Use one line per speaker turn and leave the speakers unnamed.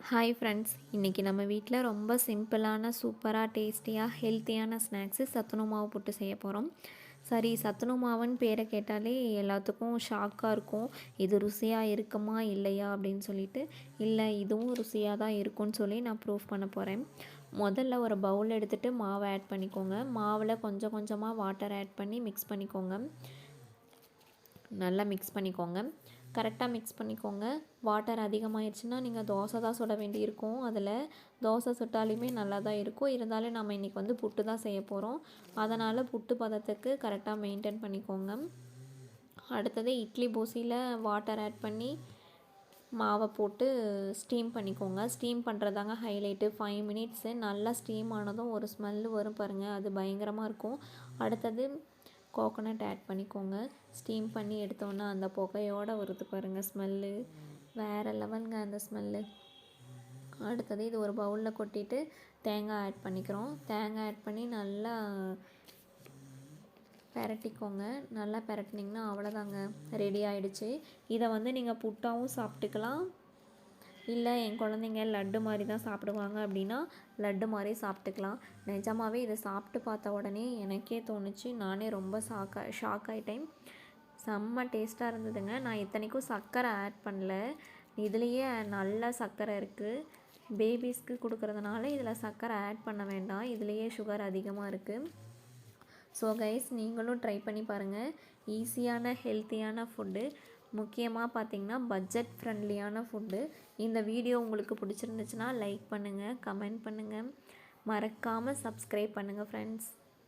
Hi friends, இன்றைக்கி நம்ம வீட்டில் ரொம்ப சிம்பிளான சூப்பராக டேஸ்டியாக ஹெல்த்தியான ஸ்நாக்ஸு சத்துணவு மாவு போட்டு செய்ய போகிறோம். சரி, சத்துணவு மாவுன்னு பேரை கேட்டாலே எல்லாத்துக்கும் ஷாக்காக இருக்கும். இது ருசியாக இருக்குமா இல்லையா அப்படின்னு சொல்லிட்டு. இல்லை, இதுவும் ருசியாக தான் இருக்கும்னு சொல்லி நான் ப்ரூஃப் பண்ண போகிறேன். முதல்ல ஒரு பவுல் எடுத்துகிட்டு மாவை ஆட் பண்ணிக்கோங்க. மாவில் கொஞ்சம் கொஞ்சமாக வாட்டர் ஆட் பண்ணி மிக்ஸ் பண்ணிக்கோங்க. நல்லா மிக்ஸ் பண்ணிக்கோங்க. கரெக்டாக மிக்ஸ் பண்ணிக்கோங்க. வாட்டர் அதிகமாகிடுச்சுன்னா நீங்கள் தோசை தான் சுட வேண்டியிருக்கும். அதில் தோசை சுட்டாலுமே நல்லா தான் இருக்கும். இருந்தாலும் நம்ம இன்றைக்கி புட்டு தான் செய்ய போகிறோம். அதனால் புட்டு பதத்துக்கு கரெக்டாக மெயின்டைன் பண்ணிக்கோங்க. அடுத்தது இட்லி பூசியில் வாட்டர் ஆட் பண்ணி மாவை போட்டு ஸ்டீம் பண்ணிக்கோங்க. ஸ்டீம் பண்ணுறதாங்க ஹைலைட்டு. 5 மினிட்ஸு நல்லா ஸ்டீம் ஆனதும் ஒரு ஸ்மெல்லு வரும் பாருங்கள், அது பயங்கரமாக இருக்கும். அடுத்தது கோகோனட் ஆட் பண்ணிக்கோங்க. ஸ்டீம் பண்ணி எடுத்தோன்னா அந்த புகையோடு வருது பாருங்கள் ஸ்மெல்லு, வேறு லெவலுங்க அந்த ஸ்மெல்லு. அடுத்தது இது ஒரு பவுலில் கொட்டிட்டு தேங்காய் ஆட் பண்ணிக்கிறோம். தேங்காய் ஆட் பண்ணி நல்லா பெரட்டிக்கோங்க. நல்லா பெரட்டினிங்கன்னா அவ்வளோதாங்க, ரெடி ஆகிடுச்சு. இதை நீங்கள் புட்டாவும் சாப்பிட்டுக்கலாம். இல்லை என் குழந்தைங்க லட்டு மாதிரி தான் சாப்பிடுவாங்க அப்படின்னா லட்டு மாதிரி சாப்பிட்டுக்கலாம். நிஜமாகவே இதை சாப்பிட்டு பார்த்த உடனே எனக்கே தோணுச்சு, நானே ரொம்ப ஷாக் ஆகிட்டேன். செம்ம டேஸ்ட்டாக இருந்ததுங்க. நான் இத்தனைக்கும் சர்க்கரை ஆட் பண்ணல. இதுலேயே நல்ல சர்க்கரை இருக்குது. பேபிஸ்க்கு கொடுக்குறதுனால இதில் சர்க்கரை ஆட் பண்ண வேண்டாம், இதுலேயே சுகர் அதிகமாக இருக்குது. ஸோ கைஸ், நீங்களும் ட்ரை பண்ணி பாருங்கள். ஈஸியான ஹெல்த்தியான ஃபுட்டு, முக்கியமாக பார்த்திங்கன்னா பட்ஜெட் ஃப்ரெண்ட்லியான ஃபுட்டு. இந்த வீடியோ உங்களுக்கு பிடிச்சிருந்துச்சுன்னா லைக் பண்ணுங்கள், கமெண்ட் பண்ணுங்கள், மறக்காமல் சப்ஸ்கிரைப் பண்ணுங்கள் ஃப்ரெண்ட்ஸ்.